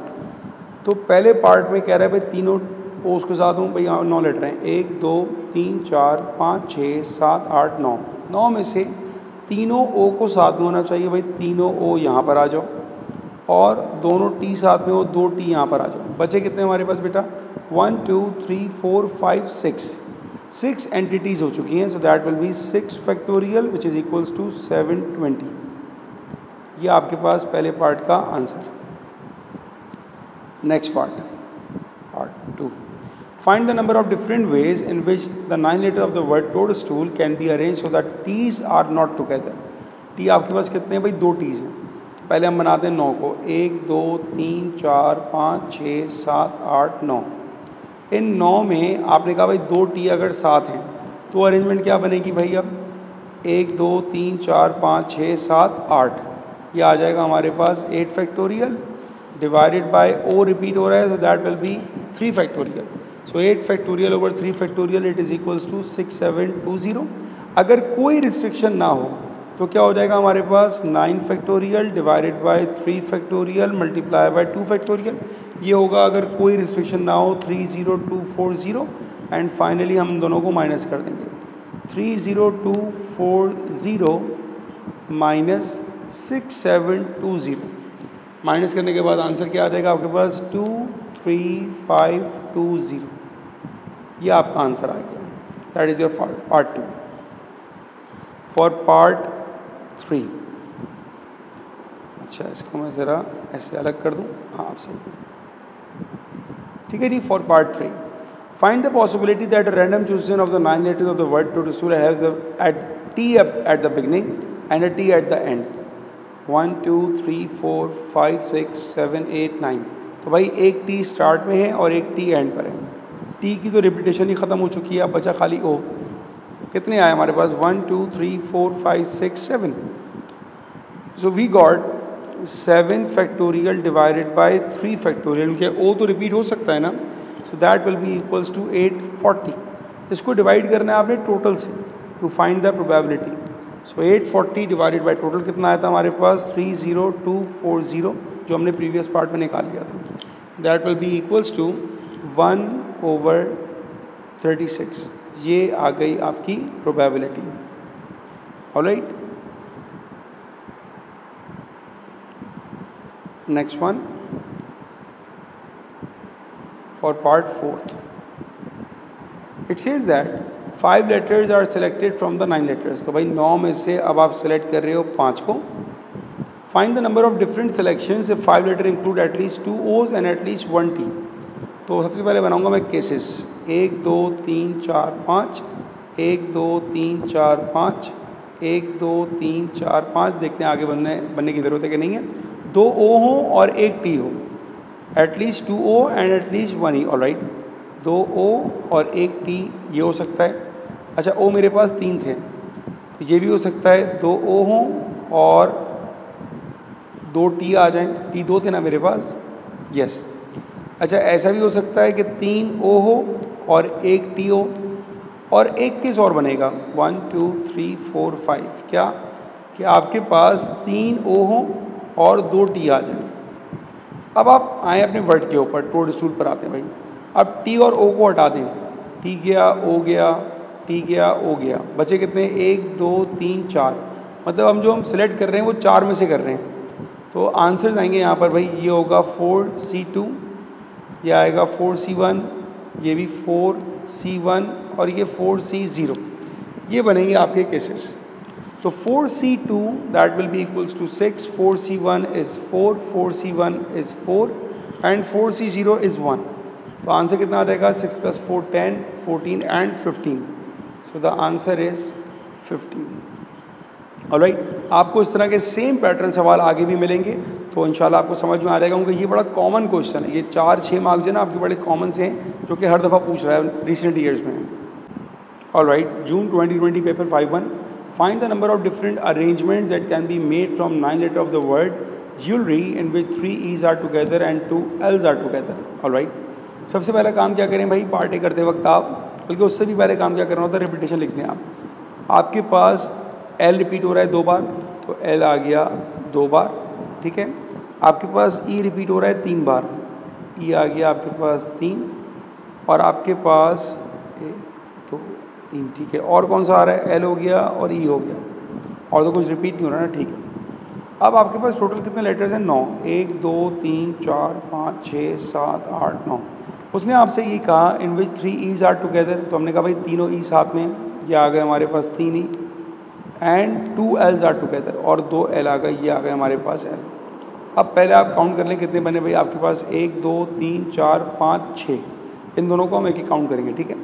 [SPEAKER 1] तो पहले पार्ट में कह रहा है भाई तीनों ओ उसके साथ हूँ भाई, यहाँ 9 लेटर हैं, 1 2 3 4 5 6 7 8 9। 9 में से तीनों ओ को साथ में होना चाहिए भाई, तीनों ओ यहाँ पर आ जाओ, और दोनों टी साथ में हो, 2 टी यहाँ पर आ जाओ। बचे कितने हमारे पास बेटा, 1 2 3 4 5 6 एंटिटीज़ हो चुकी हैं। So that will be 6 factorial which is equals to 720। ये आपके पास पहले पार्ट का answer. Next part 2। Find the number of different ways in which the 9 letters of the word toadstool can be arranged so that T's are not together. T आपके पास कितने हैं भाई, 2 T's हैं। तो पहले हम बनाते हैं 9 को, 1 2 3 4 5 6 7 8 9। इन 9 में आपने कहा भाई 2 T अगर साथ हैं तो अरेंजमेंट क्या बनेगी भाई, अब 1 2 3 4 5 6 7 8, ये आ जाएगा हमारे पास 8 factorial divided by O repeat हो रहा है, so that will be 3 factorial. So 8 factorial over 3 factorial it is equals to 6720। अगर कोई रिस्ट्रिक्शन ना हो तो क्या हो जाएगा हमारे पास 9 factorial divided by 3 factorial multiply by 2 factorial. ये होगा अगर कोई रिस्ट्रिक्शन ना हो 30240, एंड फाइनली हम दोनों को माइनस कर देंगे, 30240 माइनस 6720। माइनस करने के बाद आंसर क्या आ जाएगा आपके पास, 23520। ये आपका आंसर आ गया। That is your part 2। For part 3, अच्छा इसको मैं ज़रा ऐसे अलग कर दूं, हाँ आप सही, ठीक है जी। For part 3, find the possibility that random chosen of the 9 letters of the word toadstool has at T at the beginning and a T at the end. 1 2 3 4 5 6 7 8 9। तो भाई एक टी स्टार्ट में है और एक टी एंड पर है। T की तो रिपीटेशन ही ख़त्म हो चुकी है, अब बचा खाली ओ। कितने आए हमारे पास, 1 2 3 4 5 6 7। So we got 7 factorial divided by 3 factorial, उनके ओ तो रिपीट हो सकता है ना, so that will be equals to 840। इसको डिवाइड करना है आपने टोटल से to find the probability. So 840 divided by total कितना आया था हमारे पास, 30240, जो हमने प्रीवियस पार्ट में निकाल लिया था। That will be equals to 1/36। ये आ गई आपकी probability. Alright, next one for part 4th, it says that 5 letters are selected from the 9 letters. तो भाई 9 में से अब आप सेलेक्ट कर रहे हो 5 को। Find the number of different selections if 5 letter include at least 2 O's and at least 1 T। तो सबसे पहले बनाऊंगा मैं केसेस 1 2 3 4 5, 1 2 3 4 5, 1 2 3 4 5। देखते हैं आगे बनने की ज़रूरत है कि नहीं है। 2 O हो और 1 T हो, at least 2 O and at least 1 E। Alright, 2 O और 1 T ये हो सकता है। अच्छा, O मेरे पास 3 थे तो ये भी हो सकता है 2 O हों और 2 T आ जाएं। T 2 थे ना मेरे पास, यस। अच्छा, ऐसा भी हो सकता है कि 3 O हो और 1 T हो, और एक केस और बनेगा 1 2 3 4 5, क्या कि आपके पास 3 O हो और 2 T आ जाएं। अब आप आए अपने वर्ड के ऊपर, टोड स्टूल पर आते हैं भाई। अब T और O को हटा दें, T गया, O गया, T गया, O गया, बचे कितने 1 2 3 4। मतलब हम सिलेक्ट कर रहे हैं वो 4 में से कर रहे हैं। तो आंसर्स आएंगे यहाँ पर भाई, ये होगा 4C2, ये आएगा 4C1, ये भी 4C1 और ये 4C0। ये बनेंगे आपके केसेस। तो 4C2 that will be equals to 6, 4C1 is 4, 4C1 is 4 and 4C0 is 1। तो आंसर कितना आ जाएगा 6 + 4 10, 14 and 15। So the answer is 15। Alright, आपको इस तरह के सेम पैटर्न सवाल आगे भी मिलेंगे तो इंशाल्लाह आपको समझ में आ जाएगा, क्योंकि ये बड़ा कॉमन क्वेश्चन है। ये 4-6 मार्क्स जो ना आपके बड़े कॉमन से हैं, जो कि हर दफ़ा पूछ रहा है रिसेंट ईयर्स में। Alright, June 2020 paper 5-1, find the number of different arrangements that can be made from 9 letter of the word jewellery in which 3 E's are together and 2 L's are together. Alright, सबसे पहला काम क्या करें भाई, part A करते वक्त आप, बल्कि उससे भी पहले काम क्या करना होता है, रिपीटेशन लिखते हैं आप। आपके पास L रिपीट हो रहा है 2 बार, तो L आ गया 2 बार, ठीक है। आपके पास E रिपीट हो रहा है 3 बार, E आ गया आपके पास 3, और आपके पास 1 2 3, ठीक है। और कौन सा आ रहा है, L हो गया और E हो गया, और तो कुछ रिपीट नहीं हो रहा ना, ठीक है। अब आपके पास टोटल कितने लेटर्स हैं, 9, 1 2 3 4 5 6 7 8 9। उसने आपसे ये कहा इन विच 3 E's आर टुगेदर, तो हमने कहा भाई तीनों E साथ में, ये आ गए हमारे पास 3 E, and 2 L's are together, और 2 L आ गए, ये आ गए हमारे पास L। अब पहले आप काउंट कर लें कितने बने भाई, आपके पास 1 2 3 4 5 6, इन दोनों को हम एक ही काउंट करेंगे, ठीक है।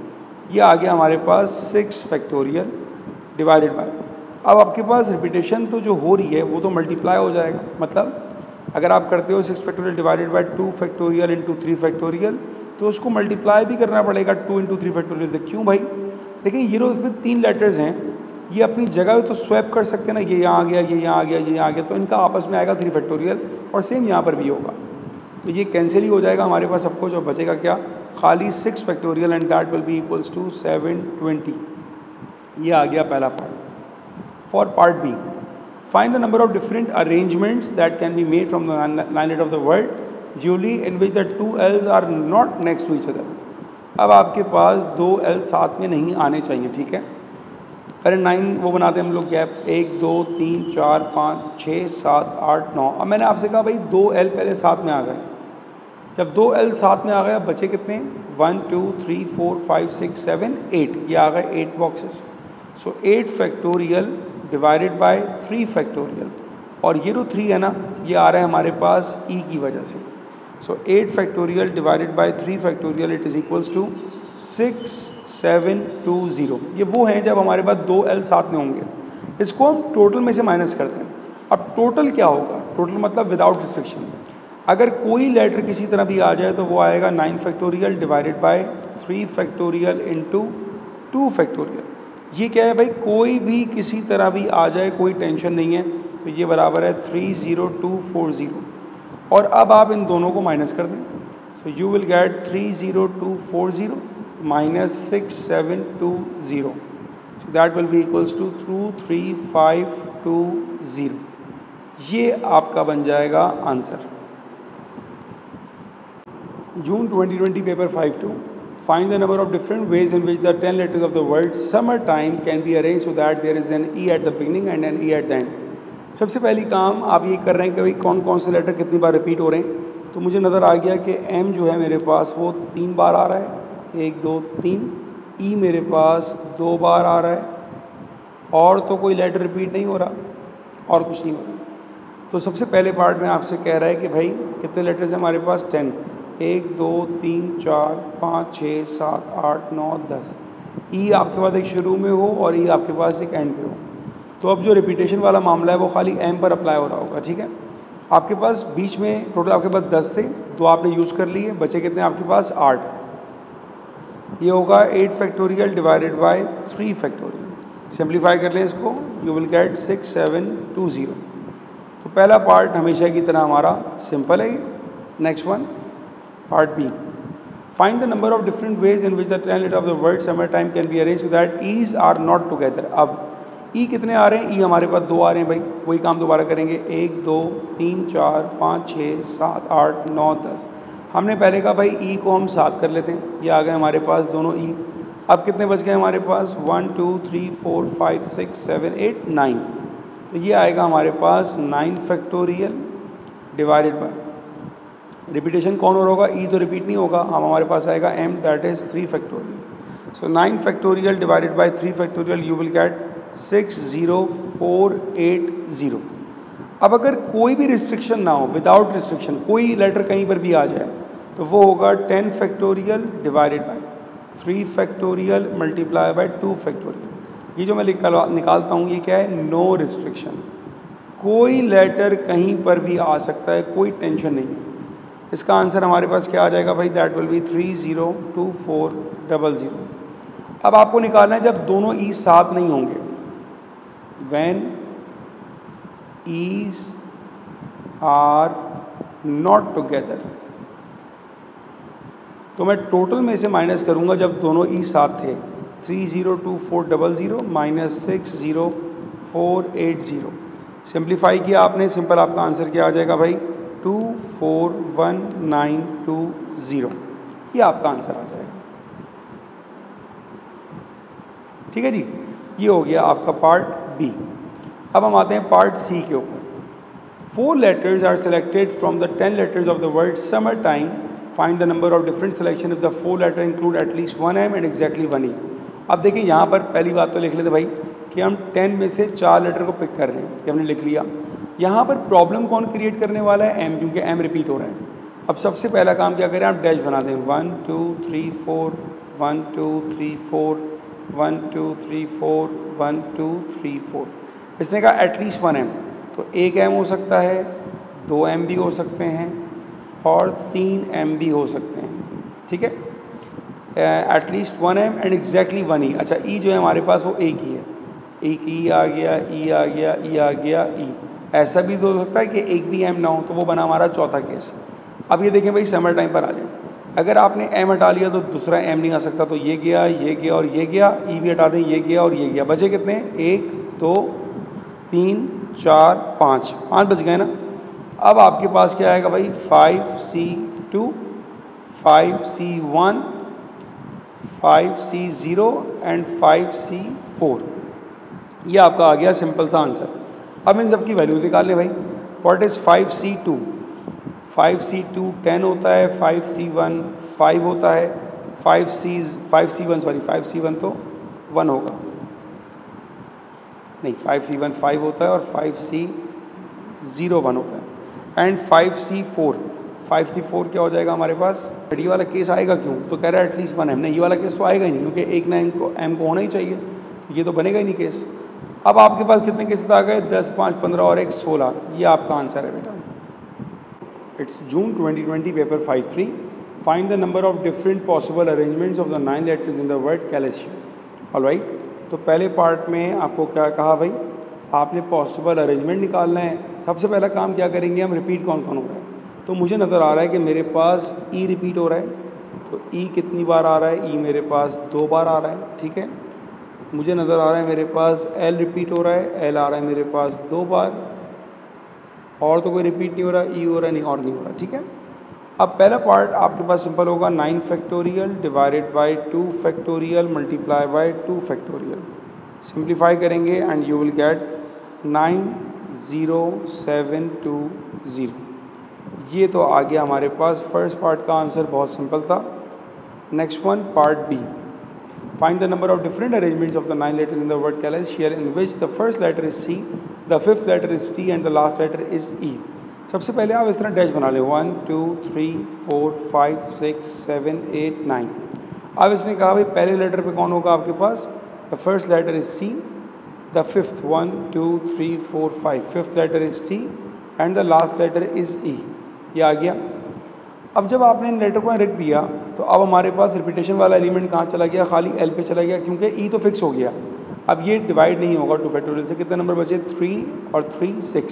[SPEAKER 1] ये आ गया हमारे पास 6 फैक्टोरियल डिवाइडेड बाय। अब आपके पास रिपीटेशन तो जो हो रही है वो तो मल्टीप्लाई हो जाएगा, मतलब अगर आप करते हो 6 factorial divided by 2 factorial into 3 factorial, तो उसको मल्टीप्लाई भी करना पड़ेगा 2 इंटू 3 फैक्टोरियल से। क्यों भाई, देखिए ये जो इसमें 3 लेटर्स हैं, ये अपनी जगह तो स्वैप कर सकते हैं ना, ये यहाँ आ गया, ये यहाँ आ गया, ये यहाँ आ गया, तो इनका आपस में आएगा 3 फैक्टोरियल, और सेम यहाँ पर भी होगा। तो ये कैंसिल ही हो जाएगा हमारे पास, सबको जो बचेगा क्या, खाली 6 factorial, and that will be equals to 720। ये आ गया पहला part. For part B, find the number of different arrangements that can be made from the 9 letter of the word jewellery in which the 2 L's are not next to each other. अब आपके पास 2 L साथ में नहीं आने चाहिए, ठीक है। पहले 9 वो बनाते हैं हम लोग गैप, 1 2 3 4 5 6 7 8 9। अब मैंने आपसे कहा भाई 2 L पहले साथ में आ गए, जब 2 L साथ में आ गए, बचे कितने, 1 2 3 4 5 6 7 8, ये आ गए 8 boxes. So 8 factorial divided by 3 factorial, और ये जो 3 है ना, ये आ रहा है हमारे पास E की वजह से। So 8 factorial divided by 3 factorial, it is equals to 6720। ये वो हैं जब हमारे पास 2 L साथ में होंगे। इसको हम टोटल में से माइनस करते हैं। अब टोटल क्या होगा, टोटल मतलब विदाउट रिस्ट्रिक्शन। अगर कोई लेटर किसी तरह भी आ जाए तो वो आएगा 9 factorial divided by 3 factorial into 2 factorial. ये क्या है भाई, कोई भी किसी तरह भी आ जाए, कोई टेंशन नहीं है। तो ये बराबर है 30240, और अब आप इन दोनों को माइनस कर दें। So you will get 30240 minus 6720, so that will be equals to 23520। ये आपका बन जाएगा answer. June 2020 paper 5-2, find the number of different ways in which the 10 letters of the word summertime can be arranged so that there is an E at the beginning and an E at the end। सबसे पहली काम आप ये कर रहे हैं कि भाई कौन कौन से लेटर कितनी बार रिपीट हो रहे हैं। तो मुझे नज़र आ गया कि M जो है मेरे पास वो 3 बार आ रहा है, 1 2 3। E मेरे पास 2 बार आ रहा है, और तो कोई लेटर रिपीट नहीं हो रहा, और कुछ नहीं हो रहा। तो सबसे पहले पार्ट में आपसे कह रहा है कि भाई कितने लेटर्स हैं हमारे पास 10, 1 2 3 4 5 6 7 8 9 10। ई आपके पास एक शुरू में हो और ई आपके पास एक एंड पे हो। तो अब जो रिपीटेशन वाला मामला है वो खाली एम पर अप्लाई हो रहा होगा, ठीक है। आपके पास बीच में टोटल आपके पास 10 थे, 2 आपने यूज़ कर लिए, बचे कितने आपके पास 8। ये होगा 8 factorial divided by 3 factorial. Simplify कर लें इसको, यू विल गेट 6720। तो पहला पार्ट हमेशा की तरह हमारा सिंपल है। Next one, part B, find the number of different ways in which the 10 letter of the word summertime can be arrange so that E's are not together. अब E कितने आ रहे हैं? ई हमारे पास 2 आ रहे हैं भाई, वही काम दोबारा करेंगे। 1 2 3 4 5 6 7 8 9 10। हमने पहले कहा भाई ई को हम 7 कर लेते हैं, ये आ गए हमारे पास दोनों ई। अब कितने बच गए हमारे पास? 1 2 3 4 5 6 7 8 9। तो ये आएगा हमारे पास 9 फैक्टोरियल डिवाइडेड बाय, रिपीटेशन कौन हो रहा होगा? ई तो रिपीट नहीं होगा, हम हमारे पास आएगा M, that is 3 factorial. So 9 factorial divided by 3 factorial, you will get 60480। अब अगर कोई भी रिस्ट्रिक्शन ना हो, विदाउट रिस्ट्रिक्शन कोई लेटर कहीं पर भी आ जाए, तो वो होगा 10 factorial divided by 3 factorial multiply by 2 factorial. ये जो मैं निकालता हूँ ये क्या है? No restriction. कोई लेटर कहीं पर भी आ सकता है, कोई टेंशन नहीं है। इसका आंसर हमारे पास क्या आ जाएगा भाई? That will B 302400। अब आपको निकालना है जब दोनों ई साथ नहीं होंगे, when E's are not together. तो मैं टोटल में से माइनस करूंगा जब दोनों ई साथ थे। 302400 माइनस 60480। सिंप्लीफाई किया आपने, सिंपल आपका आंसर क्या आ जाएगा भाई? 241920। ये आपका आंसर आ जाएगा, ठीक है जी। ये हो गया आपका पार्ट बी। अब हम आते हैं पार्ट सी के ऊपर। 4 letters are selected from the 10 letters of the word summer time. Find the number of different selection if the 4 letter include at least 1 M and exactly 1 E. अब देखिए यहाँ पर पहली बात तो लिख लेते भाई कि हम 10 में से 4 लेटर को पिक कर रहे हैं, ये हमने लिख लिया। यहाँ पर प्रॉब्लम कौन क्रिएट करने वाला है? एम, क्योंकि एम रिपीट हो रहा है। अब सबसे पहला काम क्या करें? आप डैश बना दें, 1 2 3 4 1 2 3 4 1 2 3 4 1 2 3 4। इसने कहा एटलीस्ट 1 M, तो 1 M हो सकता है, 2 M भी हो सकते हैं और 3 M भी हो सकते हैं, ठीक है। At least 1 M and exactly 1 E। अच्छा, ई जो है हमारे पास वो एक ही है, एक ई आ गया, ई आ गया, ई आ गया, ई। ऐसा भी तो हो सकता है कि एक भी एम ना हो, तो वो बना हमारा चौथा केस। अब ये देखें भाई, समर टाइम पर आ जाए, अगर आपने एम हटा लिया तो दूसरा एम नहीं आ सकता, तो ये गया, ये गया और ये गया। ई भी हटा दें, ये गया और ये गया। बचे कितने? 1 2 3 4 5 बच गए ना। अब आपके पास क्या आएगा भाई? 5C2 5C1 5C0 and 5C4। ये आपका आ गया सिंपल सा आंसर। अब इन सब की वैल्यूज निकाल लें भाई। What is 5C2? 5C2 10 होता है, 5C1 5 होता है, 5C1 तो 1 होगा नहीं, 5C1 5 होता है और 5C0 1 होता है। एंड 5C4 क्या हो जाएगा हमारे पास? ये वाला केस आएगा क्यों? तो कह रहा है एटलीस्ट 1 M। नहीं, ये वाला केस तो आएगा ही नहीं, क्योंकि एक ना एम को होना ही चाहिए, तो ये तो बनेगा ही नहीं केस। अब आपके पास कितने केसेस आ गए? 10 5 15 और 1 16। ये आपका आंसर है बेटा। It's June 2020, paper 5-3। Find the number of different possible arrangements of the 9 letters in the word calcium. Alright, तो पहले पार्ट में आपको क्या कहा भाई? आपने पॉसिबल अरेंजमेंट निकालना है। सबसे पहला काम क्या करेंगे हम? रिपीट कौन कौन हो रहा है। तो मुझे नज़र आ रहा है कि मेरे पास ई रिपीट हो रहा है, तो ई कितनी बार आ रहा है? ई मेरे पास 2 बार आ रहा है, ठीक है। मुझे नज़र आ रहा है मेरे पास एल रिपीट हो रहा है, एल आ रहा है मेरे पास 2 बार, और तो कोई रिपीट नहीं हो रहा, ई हो रहा है, नहीं और नहीं हो रहा, ठीक है। अब पहला पार्ट आपके पास सिंपल होगा, 9 factorial divided by 2 factorial multiply by 2 factorial. Simplify करेंगे एंड यू विल गेट 90720। ये तो आ गया हमारे पास फर्स्ट पार्ट का आंसर, बहुत सिंपल था। Next one, part B. Find the number of different arrangements of the 9 letters in the word celestial in which the first letter is C, the fifth letter is T and the last letter is E. सबसे पहले आप इस तरह dash बना लें 1 2 3 4 5 6 7 8 9. अब इसने कहा भाई पहले लेटर पे कौन होगा आपके पास, the first letter is C, the fifth 1 2 3 4 5, fifth letter is T and the last letter is E. ये आ गया. अब जब आपने इन लेटर को रख दिया तो अब हमारे पास रिपीटेशन वाला एलिमेंट कहाँ चला गया, खाली L पे चला गया क्योंकि E तो फिक्स हो गया. अब ये डिवाइड नहीं होगा 2 फैक्टोरियल से. कितने नंबर बचे, 3 और 3 6.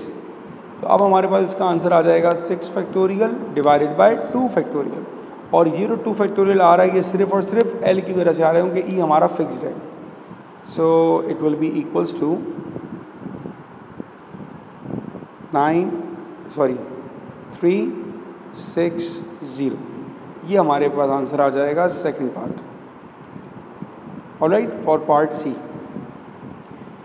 [SPEAKER 1] तो अब हमारे पास इसका आंसर आ जाएगा 6 फैक्टोरियल डिवाइडेड बाय 2 फैक्टोरियल. और ये जो 2 फैक्टोरियल आ रहा है ये सिर्फ और सिर्फ L की वजह से आ रहा है क्योंकि E हमारा फिक्स्ड है. So it will be equals to 3 6 0. ये हमारे पास आंसर आ जाएगा second part. Alright, for part C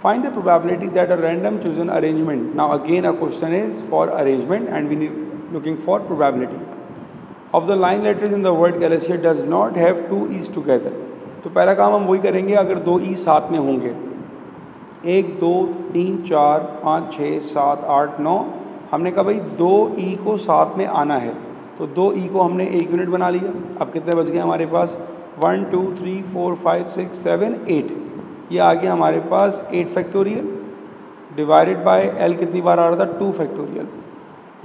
[SPEAKER 1] find the probability that a random chosen arrangement. Now again a question is for arrangement and we need looking for probability of the line letters in the word कैलेशिया does not have 2 Es together. तो पहला काम हम वही करेंगे अगर 2 ई साथ में होंगे. 1 2 3 4 5 6 7 8 9. हमने कहा भाई 2 ई को साथ में आना है तो 2 ई को हमने एक यूनिट बना लिया. अब कितने बच गए हमारे पास, 1 2 3 4 5 6 7 8. ये आ गया हमारे पास 8 फैक्टोरियल डिवाइडेड बाय L कितनी बार आ रहा था, 2 फैक्टोरियल.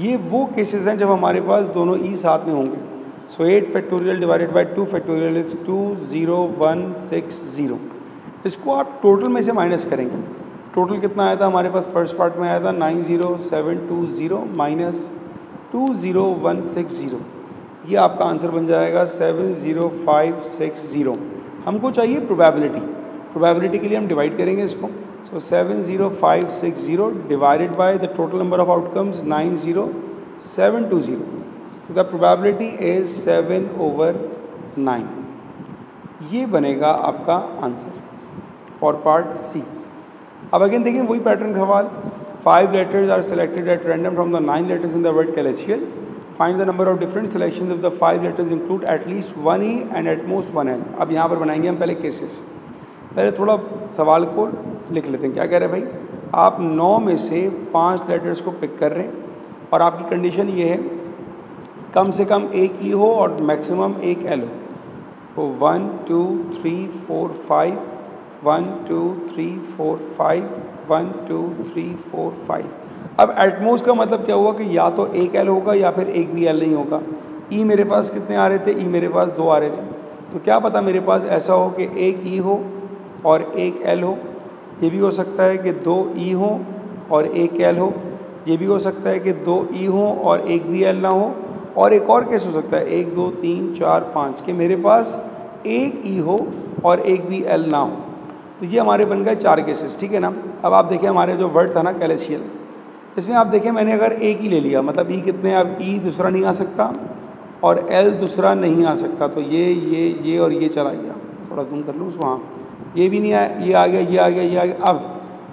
[SPEAKER 1] ये वो केसेस हैं जब हमारे पास दोनों ई साथ में होंगे. सो 8 factorial divided by 2 factorial is 2 0 1 6 0. इसको आप टोटल में से माइनस करेंगे. टोटल कितना आया था हमारे पास, फर्स्ट पार्ट में आया था 90720 माइनस 20160. ये आपका आंसर बन जाएगा 70560. हमको चाहिए प्रोबेबिलिटी. प्रोबेबिलिटी के लिए हम डिवाइड करेंगे इसको. सो 70560 divided by the total number of outcomes 90720. So the probability is 7/9. ये बनेगा आपका आंसर फॉर पार्ट सी. अब अगेन देखिए वही पैटर्न का सवाल. 5 letters are selected at random from the 9 letters in the word celestial. Find the number of different selections if the 5 letters include at least 1 E and at most 1 L. अब यहाँ पर बनाएंगे हम पहले केसेस. पहले थोड़ा सवाल को लिख लेते हैं. क्या कह रहे हैं भाई, आप 9 में से 5 लेटर्स को पिक कर रहे हैं और आपकी कंडीशन ये है कम से कम एक E हो और मैक्सिमम एक L हो. तो 1 2 3 4 5 1 2 3 4 5 1 2 3 4 5. अब एटमोस्ट का मतलब क्या हुआ कि या तो एक L होगा या फिर एक भी L नहीं होगा. E मेरे पास कितने आ रहे थे, E मेरे पास 2 आ रहे थे. तो क्या पता मेरे पास ऐसा हो कि एक E हो और एक L हो. ये भी हो सकता है कि 2 E हो और एक L हो. ये भी हो सकता है कि 2 E हो और एक भी L ना हो. और एक और केस हो सकता है 1 2 3 4 5 कि मेरे पास एक E हो और एक भी L ना हो. तो ये हमारे बन गए 4 केसेस. ठीक है ना. अब आप देखिए हमारे जो वर्ड था ना कैलेशियल, इसमें आप देखिए मैंने अगर एक ही ले लिया मतलब ई कितने, अब ई दूसरा नहीं आ सकता और एल दूसरा नहीं आ सकता. तो ये और ये चला गया. थोड़ा जूम कर लूँ उसको. हाँ, ये भी नहीं आया, ये आ गया, ये आ गया, ये आ गया.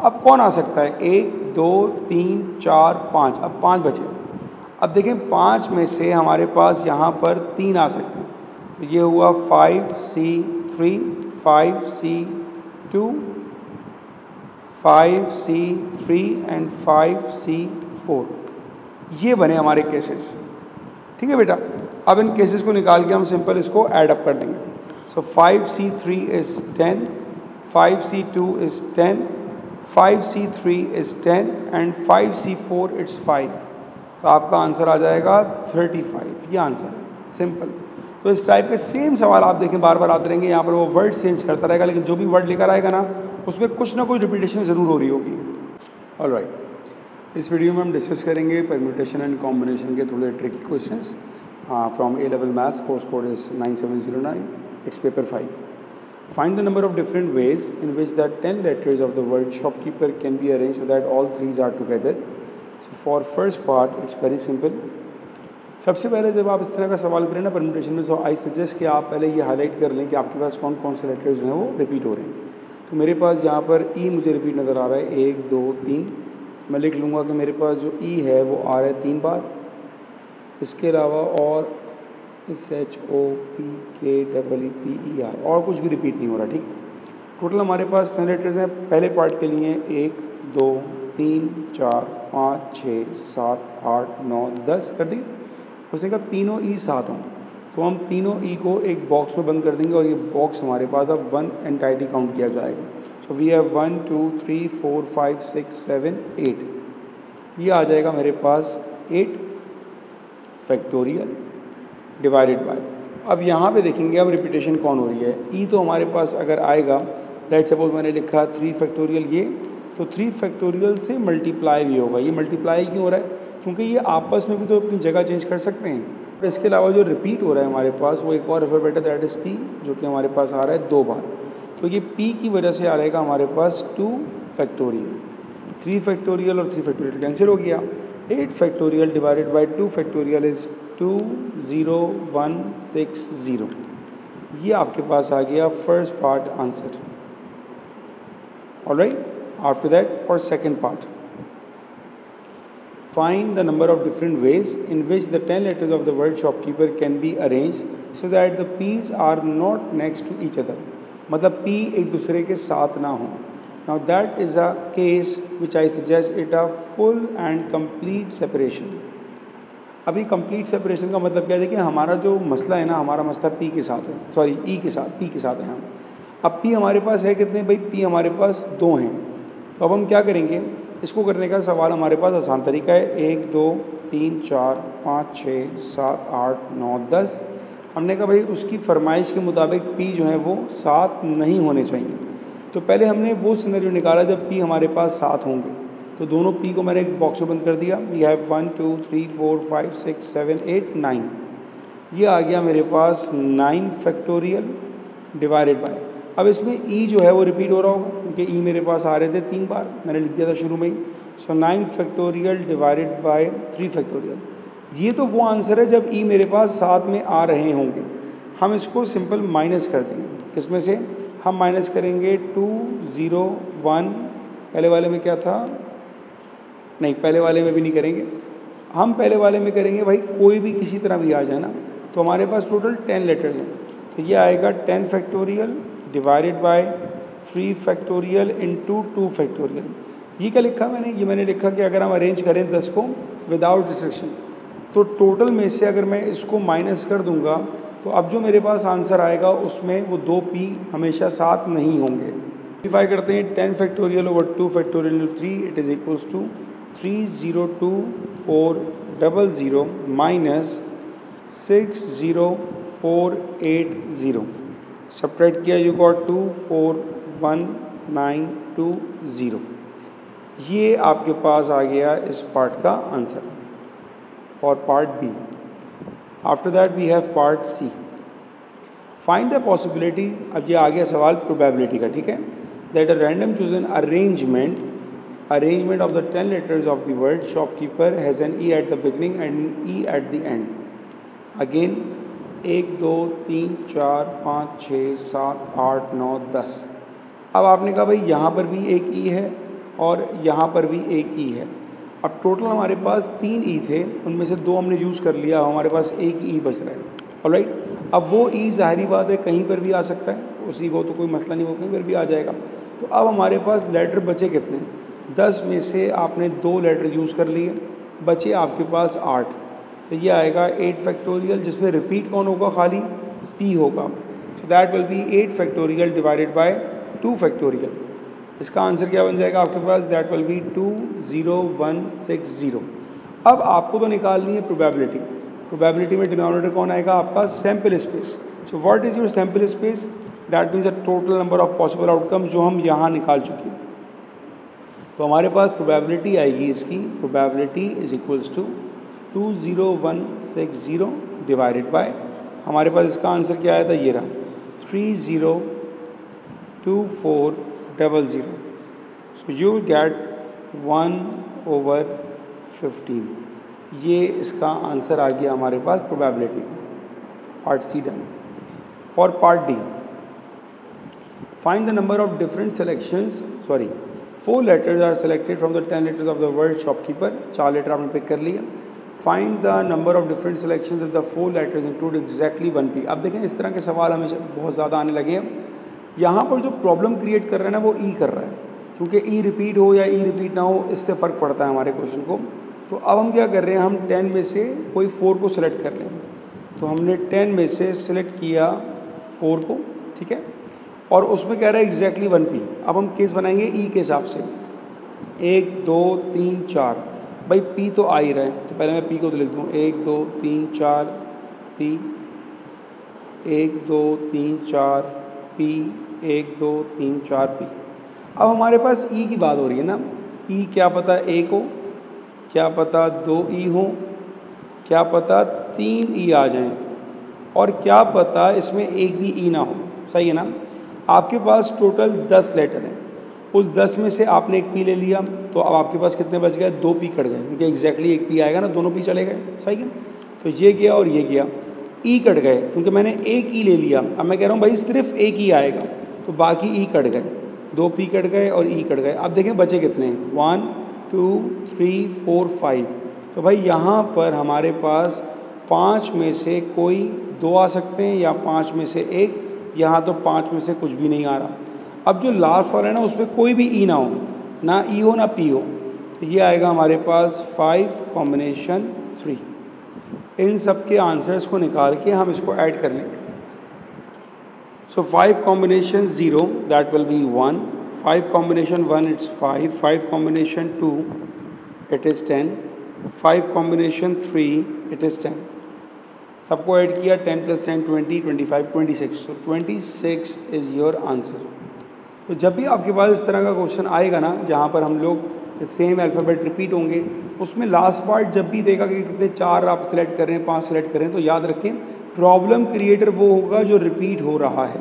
[SPEAKER 1] अब कौन आ सकता है, 1 2 3 4 5. अब 5 बचे. अब देखें 5 में से हमारे पास यहाँ पर 3 आ सकते हैं. तो ये हुआ 5C3 5C2 5C3 and 5C4. ये बने हमारे केसेस. ठीक है बेटा. अब इन केसेस को निकाल के हम सिंपल इसको ऐड अप कर देंगे. सो 5C3 is 10, 5C2 is 10, 5C3 is 10 and 5C4 it's 5. तो आपका आंसर आ जाएगा 35. ये आंसर है सिंपल. तो इस टाइप के सेम सवाल आप देखें बार बार आते रहेंगे. यहाँ पर वो वर्ड चेंज करता रहेगा लेकिन जो भी वर्ड लेकर आएगा ना उसमें कुछ ना कुछ रिपीटेशन ज़रूर हो रही होगी. ऑलराइट, इस वीडियो में हम डिस्कस करेंगे परम्यूटेशन एंड कॉम्बिनेशन के थोड़े tricky questions from A level maths. Course code is 9709. It's paper 5. Find the number of different ways in which the 10 letters of the word shopkeeper can be arrange so that all 3s are together. So for first part it's very simple. सबसे पहले जब आप इस तरह का सवाल करें ना परम्यूटेशन में, सो आई सजेस्ट कि आप पहले ये हाईलाइट कर लें कि आपके पास कौन कौन से लेटर्स जो हैं वो रिपीट हो रहे हैं. तो मेरे पास यहाँ पर ई मुझे रिपीट नज़र आ रहा है 1 2 3. मैं लिख लूँगा कि मेरे पास जो ई है वो आ रहा है 3 बार. इसके अलावा और SHOPKEEPER, और कुछ भी रिपीट नहीं हो रहा, ठीक है। टोटल हमारे पास 10 लेटर्स हैं। पहले पार्ट के लिए 1 2 3 4 5 6 7 8 9 10 कर दिए। उसने कहा तीनों ई साथ हों, तो हम तीनों ई को एक बॉक्स में बंद कर देंगे और ये बॉक्स हमारे पास अब 1 एंटाइटी काउंट किया जाएगा। सो वी हैव 1 2 3 4 5 6 7 8, ये आ जाएगा मेरे पास 8 फैक्टोरियल डिवाइडेड बाय। अब यहाँ पे देखेंगे अब रिपीटेशन कौन हो रही है। ई तो हमारे पास अगर आएगा, लेट सपोज मैंने लिखा 3 फैक्टोरियल ये, तो 3 फैक्टोरियल से मल्टीप्लाई भी होगा। ये मल्टीप्लाई क्यों हो रहा है? क्योंकि ये आपस में भी तो अपनी जगह चेंज कर सकते हैं। इसके अलावा जो रिपीट हो रहा है हमारे पास वो एक और अल्फाबेट है, दैट इज़ पी, जो कि हमारे पास आ रहा है 2 बार। तो ये पी की वजह से आ रहेगा हमारे पास 2 फैक्टोरियल। 3 फैक्टोरियल और 3 फैक्टोरियल कैंसिल हो गया। 8 factorial divided by 2 factorial is 20160। ये आपके पास आ गया first part answer. Alright, after that for second part, find the number of different ways in which the 10 letters of the word shopkeeper can be arranged so that the P's are not next to each other, मतलब P एक दूसरे के साथ ना हो। Now that is a case which I suggest it a full and complete separation। अभी complete separation का मतलब क्या है? देखिए हमारा जो मसला है ना, हमारा मसला P के साथ है, सॉरी E के साथ, P के साथ है। हम अब P हमारे पास है कितने भाई? P हमारे पास 2 हैं। तो अब हम क्या करेंगे? इसको करने का सवाल हमारे पास आसान तरीका है। 1 2 3 4 5 6 7 8 9 10। हमने कहा भाई उसकी फरमाइश के मुताबिक P जो है वो 7 नहीं होने चाहिए। तो पहले हमने वो सिनेरियो निकाला जब P हमारे पास 7 होंगे। तो दोनों P को मैंने एक बॉक्स में बंद कर दिया। We have 1 2 3 4 5 6 7 8 9। ये आ गया मेरे पास 9 फैक्टोरियल डिवाइडेड बाय। अब इसमें E जो है वो रिपीट हो रहा होगा क्योंकि E मेरे पास आ रहे थे 3 बार, मैंने लिख दिया था शुरू में ही। सो 9 फैक्टोरियल डिवाइडेड बाय 3 फैक्टोरियल। ये तो वो आंसर है जब E मेरे पास 7 में आ रहे होंगे। हम इसको सिंपल माइनस कर देंगे। किसमें से? हम माइनस करेंगे 2 0 1। पहले वाले में क्या था? नहीं, पहले वाले में भी नहीं करेंगे। हम पहले वाले में करेंगे भाई कोई भी किसी तरह भी आ जाए ना। तो हमारे पास टोटल 10 लेटर्स हैं। तो ये आएगा 10 factorial divided by 3 factorial into 2 factorial. ये क्या लिखा मैंने? ये मैंने लिखा कि अगर हम अरेंज करें 10 को विदाउट रिस्ट्रिक्शन, तो टोटल में से अगर मैं इसको माइनस कर दूंगा तो अब जो मेरे पास आंसर आएगा उसमें वो 2 P हमेशा 7 नहीं होंगे। सिंप्लीफाई करते हैं 10 factorial over 2 factorial into 3, it is equals to 302400 minus 60480। Subtract किया, यू गॉट 24190। ये आपके पास आ गया इस पार्ट का answer for part B. After that we have part C, find the possibility. अब ये आ गया सवाल प्रोबेबिलिटी का, ठीक है। That a random chosen arrangement of the 10 letters of the word shopkeeper has an E at the beginning and E at the end. Again 1 2 3 4 5 6 7 8 9 10। अब आपने कहा भाई यहाँ पर भी एक E है और यहाँ पर भी एक E है। अब टोटल हमारे पास 3 E थे, उनमें से 2 हमने यूज़ कर लिया, हमारे पास एक E बच रहा है। ऑलराइट, अब वो E ज़ाहिरी बात है कहीं पर भी आ सकता है, उसी को तो कोई मसला नहीं, वो कहीं पर भी आ जाएगा। तो अब हमारे पास लेटर बचे कितने? 10 में से आपने 2 लेटर यूज़ कर लिए, बचे आपके पास 8। तो ये आएगा 8 फैक्टोरियल, जिसमें रिपीट कौन होगा? खाली P होगा। So that will B 8 factorial divided by 2 factorial. इसका आंसर क्या बन जाएगा आपके पास? That will B 20160। अब आपको तो निकालनी है प्रोबेबिलिटी। प्रोबेबिलिटी में डिनोमिनेटर कौन आएगा? आपका sample space. So what is your sample space? That means the total number of possible outcome जो हम यहाँ निकाल चुके हैं। तो हमारे पास प्रोबेबिलिटी आएगी इसकी, probability is equals to 20160 divided by, हमारे पास इसका आंसर क्या आया था? ये रहा 302400। So you will get 1/15। ये इसका आंसर आ गया हमारे पास प्रोबेबिलिटी का। Part C done. For part D, find the number of different selections, 4 letters are selected from the 10 letters of the word shopkeeper। 4 letter आपने पिक कर लिए। Find the number of different selection of the 4 letters include exactly 1p। अब देखें इस तरह के सवाल हमेशा बहुत ज़्यादा आने लगे हैं। यहाँ पर जो प्रॉब्लम क्रिएट कर रहा है ना वो ई कर रहा है, क्योंकि ई रिपीट हो या ई रिपीट ना हो इससे फ़र्क पड़ता है हमारे क्वेश्चन को। तो अब हम क्या कर रहे हैं, हम 10 में से कोई 4 को सिलेक्ट कर लें। तो हमने 10 में से सिलेक्ट किया 4 को, ठीक है, और उसमें कह रहा है एग्जैक्टली 1p। अब हम केस बनाएंगे ई के हिसाब से, 1 2 3 4। भाई p तो आ ही रहा है, तो पहले मैं p को तो लिख दूँ, 1 2 3 4 p, 1 2 3 4 p, 1 2 3 4 p। अब हमारे पास ई की बात हो रही है ना, ई क्या पता 1 हो, क्या पता 2 ई हो, क्या पता 3 ई आ जाएं, और क्या पता इसमें एक भी ई ना हो। सही है ना। आपके पास टोटल 10 लेटर हैं, उस 10 में से आपने एक पी ले लिया, तो अब आपके पास कितने बच गए, 2 पी कट गए, क्योंकि एग्जैक्टली एक पी आएगा ना, दोनों पी चले गए। सही है। तो ये गया और ये गया, ई कट गए क्योंकि मैंने एक ई ले लिया। अब मैं कह रहा हूँ भाई सिर्फ एक ई आएगा, तो बाकी ई कट गए, 2 पी कट गए और ई कट गए। अब देखें बचे कितने, 1 2 3 4 5। तो भाई यहाँ पर हमारे पास 5 में से कोई 2 आ सकते हैं या 5 में से एक, यहाँ तो 5 में से कुछ भी नहीं आ रहा। अब जो लास्ट वाला है ना उसमें कोई भी ई ना हो, ना ई हो ना पी हो, तो ये आएगा हमारे पास 5 कॉम्बिनेशन 3। इन सब के आंसर्स को निकाल के हम इसको ऐड कर लेंगे। सो 5 combination 0 that will B 1, 5 combination 1 it's 5, 5 combination 2 it is 10, 5 combination 3 it is 10। सबको ऐड किया, 10 + 10 20 25 26। सो 26 इज़ योर आंसर। तो जब भी आपके पास इस तरह का क्वेश्चन आएगा ना जहाँ पर हम लोग सेम अल्फ़ाबेट रिपीट होंगे, उसमें लास्ट पार्ट जब भी देगा कि कितने 4 आप सिलेक्ट कर रहे हैं, 5 सिलेक्ट कर रहे हैं, तो याद रखें प्रॉब्लम क्रिएटर वो होगा जो रिपीट हो रहा है।